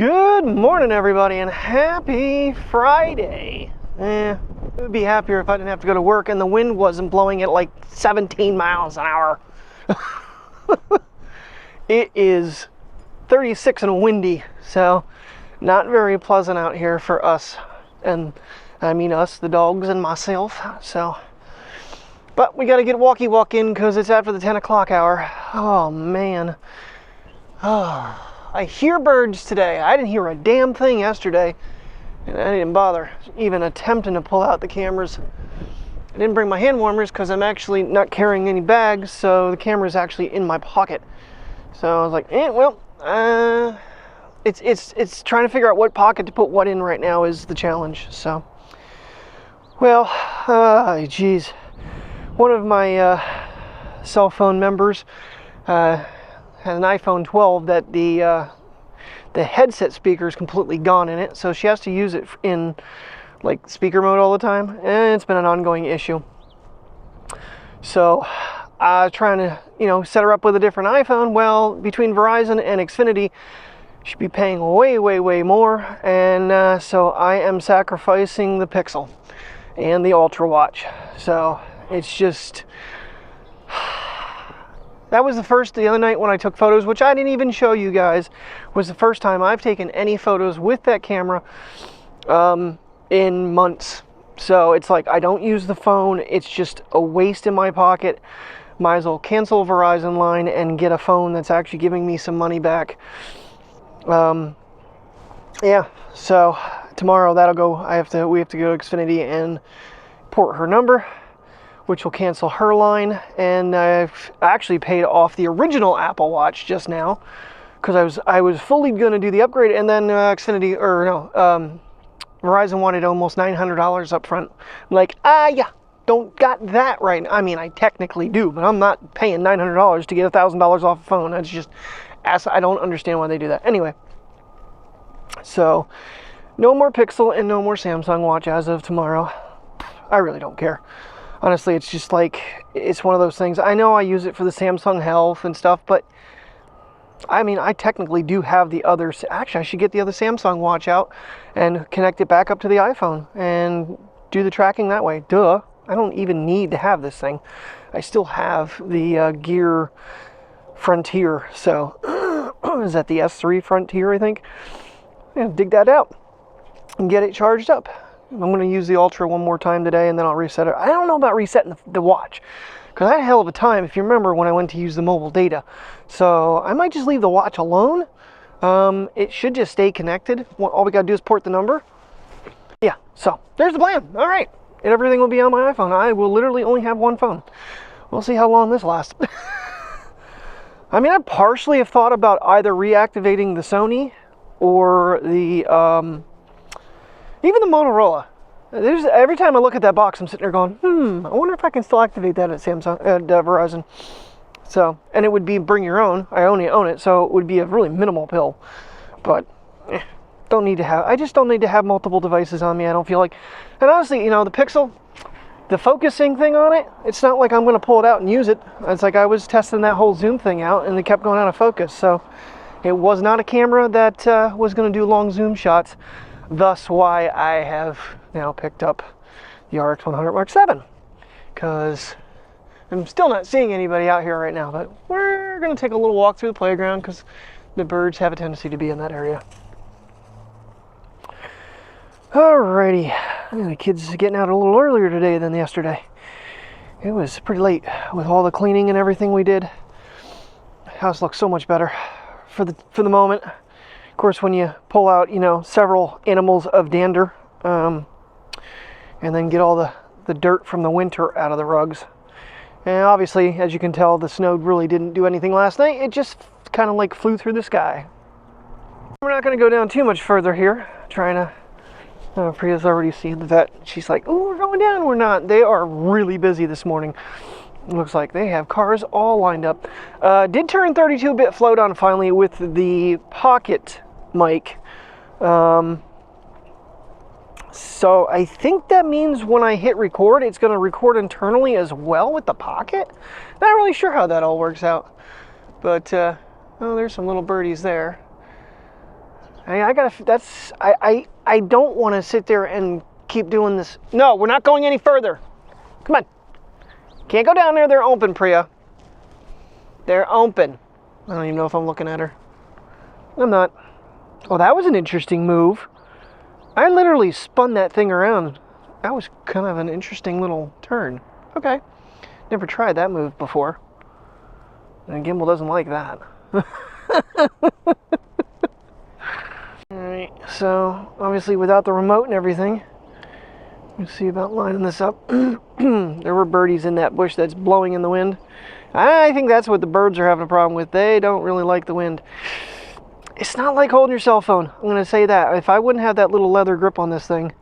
Good morning, everybody, and happy Friday. I would be happier if I didn't have to go to work and the wind wasn't blowing at like 17 miles an hour. It is 36 and windy, so not very pleasant out here for us. And I mean us, the dogs, and myself. So, but we got to get walk in because it's after the 10 o'clock hour. Oh, man. Oh. I hear birds today. I didn't hear a damn thing yesterday, and I didn't bother even attempting to pull out the cameras. I didn't bring my hand warmers because I'm actually not carrying any bags, so the camera's actually in my pocket. So I was like, it's trying to figure out what pocket to put what in right now is the challenge. So, well, geez, one of my cell phone members has an iPhone 12 that the headset speaker is completely gone in it, so she has to use it in like speaker mode all the time, and it's been an ongoing issue. So trying to set her up with a different iPhone. Well, between Verizon and Xfinity, she'd be paying way more, and so I am sacrificing the Pixel and the Ultra watch. So it's just, that was the other night when I took photos, which I didn't even show you guys, was the first time I've taken any photos with that camera in months. So it's like I don't use the phone. It's just a waste in my pocket. Might as well cancel a Verizon line and get a phone that's actually giving me some money back. Yeah, so tomorrow that'll go. We have to go to Xfinity and port her number, which will cancel her line. And I've actually paid off the original Apple Watch just now because I was fully going to do the upgrade, and then Verizon wanted almost $900 up front. I'm like, yeah, don't got that right now. I mean, I technically do, but I'm not paying $900 to get $1,000 off a phone. That's just, I don't understand why they do that. Anyway, so no more Pixel and no more Samsung Watch as of tomorrow. I really don't care. Honestly, it's just like, it's one of those things. I know I use it for the Samsung Health and stuff, but I mean, I technically do have the other. Actually, I should get the other Samsung watch out and connect it back up to the iPhone and do the tracking that way. Duh. I don't even need to have this thing. I still have the Gear Frontier. So, is that the S3 Frontier, I think? Yeah, dig that out and get it charged up. I'm going to use the Ultra one more time today, and then I'll reset it. I don't know about resetting the watch, because I had a hell of a time, if you remember, when I went to use the mobile data. So I might just leave the watch alone. It should just stay connected. All we got to do is port the number. Yeah, so there's the plan. All right. And everything will be on my iPhone. I will literally only have one phone. We'll see how long this lasts. I mean, I partially have thought about either reactivating the Sony or the even the Motorola. Every time I look at that box, I'm sitting there going, I wonder if I can still activate that at Verizon. So, and it would be bring your own. I only own it, so it would be a really minimal pill. But I just don't need to have multiple devices on me. I don't feel like, and honestly, the Pixel, the focusing thing on it, it's not like I'm going to pull it out and use it. It's like I was testing that whole zoom thing out, and it kept going out of focus. So, it was not a camera that was going to do long zoom shots. Thus why I have now picked up the RX 100 Mark 7, because I'm still not seeing anybody out here right now, but we're going to take a little walk through the playground because the birds have a tendency to be in that area. Alrighty, the kids are getting out a little earlier today than yesterday. It was pretty late with all the cleaning and everything we did. The house looks so much better for the moment. Of course, when you pull out, several animals of dander, and then get all the dirt from the winter out of the rugs. And obviously, as you can tell, the snow really didn't do anything last night. It just kind of like flew through the sky. We're not going to go down too much further here. Trying to, Priya's already seen the vet. She's like, oh, we're going down. We're not. They are really busy this morning. Looks like they have cars all lined up. Did turn 32-bit float on finally with the Pocket mic. So I think that means when I hit record, it's going to record internally as well with the Pocket. Not really sure how that all works out. But, oh, there's some little birdies there. I gotta, I don't want to sit there and keep doing this. No, we're not going any further. Come on. Can't go down there. They're open, Priya. They're open. I don't even know if I'm looking at her. I'm not. Oh, that was an interesting move. I literally spun that thing around. That was kind of an interesting little turn. Okay. Never tried that move before. And gimbal doesn't like that. Alright, so obviously without the remote and everything, let's see about lining this up. There were birdies in that bush that's blowing in the wind. I think that's what the birds are having a problem with. They don't really like the wind. It's not like holding your cell phone. I'm going to say that. If I wouldn't have that little leather grip on this thing,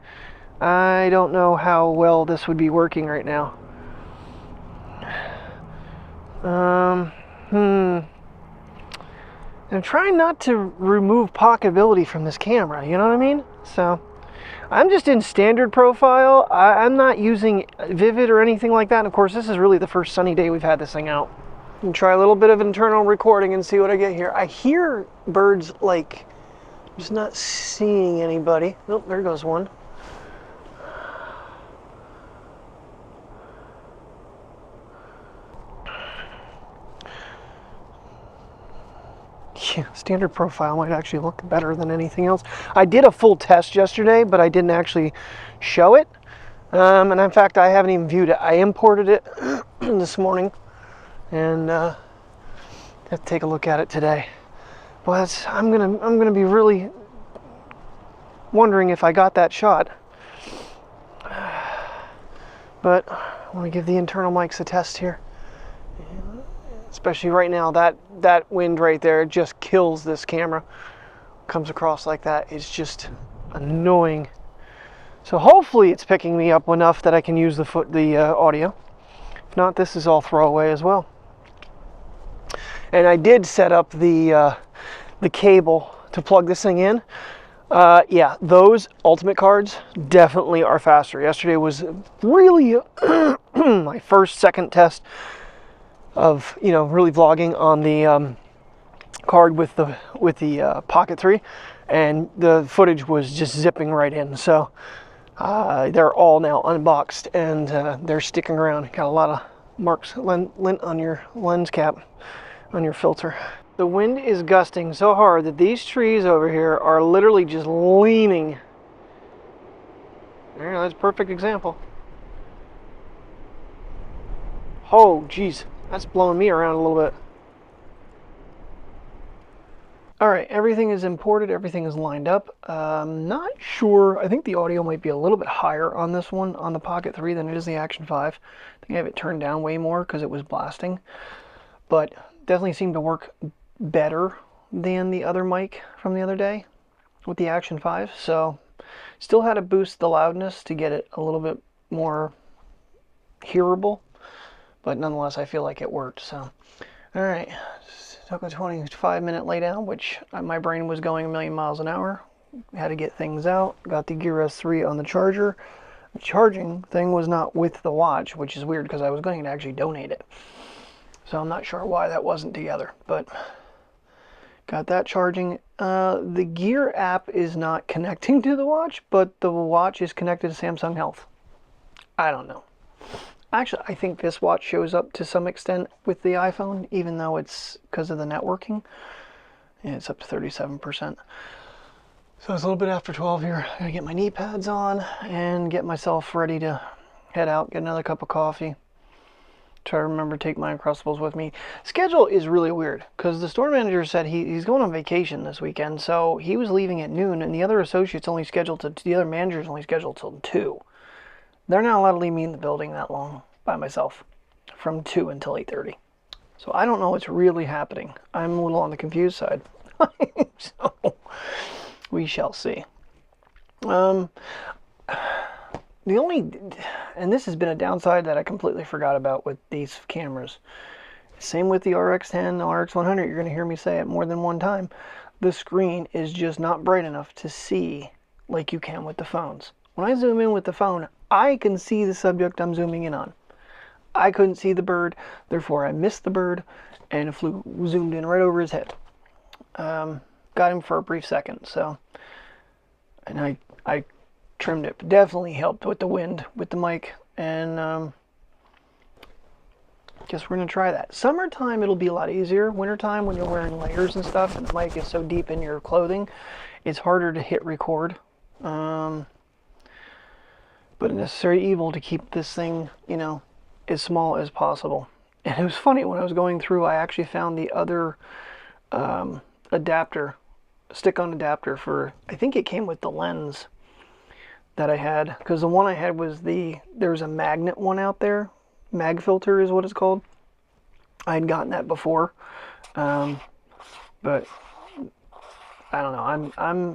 I don't know how well this would be working right now. I'm trying not to remove pocketability from this camera, you know what I mean? So, I'm just in standard profile. I'm not using Vivid or anything like that. And of course, this is really the first sunny day we've had this thing out. And try a little bit of internal recording and see what I get here. I hear birds, like, I'm just not seeing anybody. Nope, there goes one. Yeah, standard profile might actually look better than anything else. I did a full test yesterday, but I didn't actually show it. And in fact, I haven't even viewed it. I imported it this morning, and have to take a look at it today. Well, I'm gonna be really wondering if I got that shot. But I want to give the internal mics a test here. Especially right now, that wind right there just kills this camera. Comes across like that, it's just annoying. So hopefully it's picking me up enough that I can use the audio. If not, this is all throwaway as well. And I did set up the cable to plug this thing in. Yeah, those Ultimate cards definitely are faster. Yesterday was really my second test of, you know, really vlogging on the card with the Pocket 3, and the footage was just zipping right in. So they're all now unboxed, and they're sticking around. Got a lot of marks, lint on your lens cap, on your filter. The wind is gusting so hard that these trees over here are literally just leaning. There, that's a perfect example. Oh, geez. That's blowing me around a little bit. Alright, everything is imported, everything is lined up. Not sure, I think the audio might be a little bit higher on this one, on the Pocket 3, than it is the Action 5. I think I have it turned down way more because it was blasting. But definitely seemed to work better than the other mic from the other day with the Action 5. So, still had to boost the loudness to get it a little bit more hearable. But nonetheless, I feel like it worked. So, all right, took a 25-minute laydown, which my brain was going a million miles an hour. Had to get things out. Got the Gear S3 on the charger. The charging thing was not with the watch, which is weird because I was going to actually donate it. So I'm not sure why that wasn't together, but got that charging. The Gear app is not connecting to the watch, but the watch is connected to Samsung Health. I don't know. Actually, I think this watch shows up to some extent with the iPhone, even though it's because of the networking. Yeah, it's up to 37%. So it's a little bit after 12 here. I gotta get my knee pads on and get myself ready to head out, get another cup of coffee. Try to remember to take my Uncrustables with me. Schedule is really weird because the store manager said he's going on vacation this weekend, so he was leaving at noon, and the other associate's only scheduled to, the other manager's only scheduled till 2. They're not allowed to leave me in the building that long by myself from 2 until 8:30. So I don't know what's really happening. I'm a little on the confused side. So we shall see. The only, and this has been a downside that I completely forgot about with these cameras. Same with the RX10, the RX100, you're going to hear me say it more than one time. The screen is just not bright enough to see like you can with the phones. When I zoom in with the phone, I can see the subject I'm zooming in on. I couldn't see the bird, therefore I missed the bird, and it zoomed in right over his head. Got got him for a brief second. So, and I trimmed it. But definitely helped with the wind with the mic, and guess we're gonna try that. Summertime it'll be a lot easier. Wintertime, when you're wearing layers and stuff and the mic is so deep in your clothing, it's harder to hit record. But a necessary evil to keep this thing, you know, as small as possible. And it was funny, when I was going through, I actually found the other adapter, stick-on adapter for, I think it came with the lens that I had, because the one I had was there's a magnet one out there. Mag filter is what it's called. I had gotten that before, but I don't know.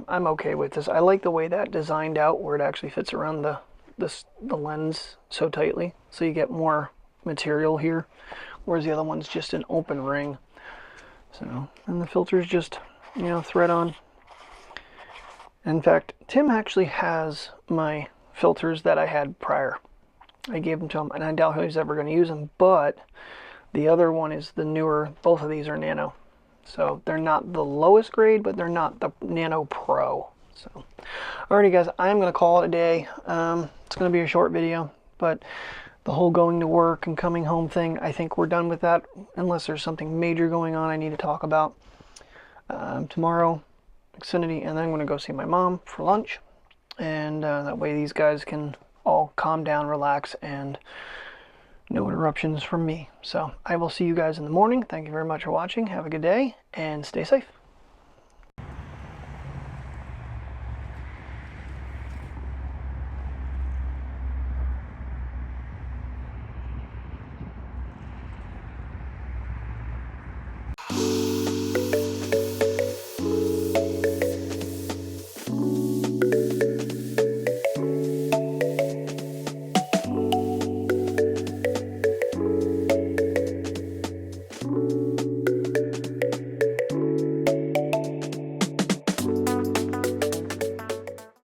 I'm okay with this. I like the way that designed out, where it actually fits around the lens so tightly, so you get more material here, whereas the other one's just an open ring. So, and the filter's just, you know, thread on. In fact, Tim actually has my filters that I had prior. I gave them to him, and I doubt he's ever going to use them, but the other one is the newer. Both of these are Nano. So they're not the lowest grade, but they're not the Nano Pro. So, alrighty guys, I'm going to call it a day. It's going to be a short video, but the whole going to work and coming home thing, I think we're done with that, unless there's something major going on I need to talk about. Tomorrow, Xfinity, and then I'm going to go see my mom for lunch, and that way these guys can all calm down, relax, and no interruptions from me. So I will see you guys in the morning. Thank you very much for watching. Have a good day, and stay safe.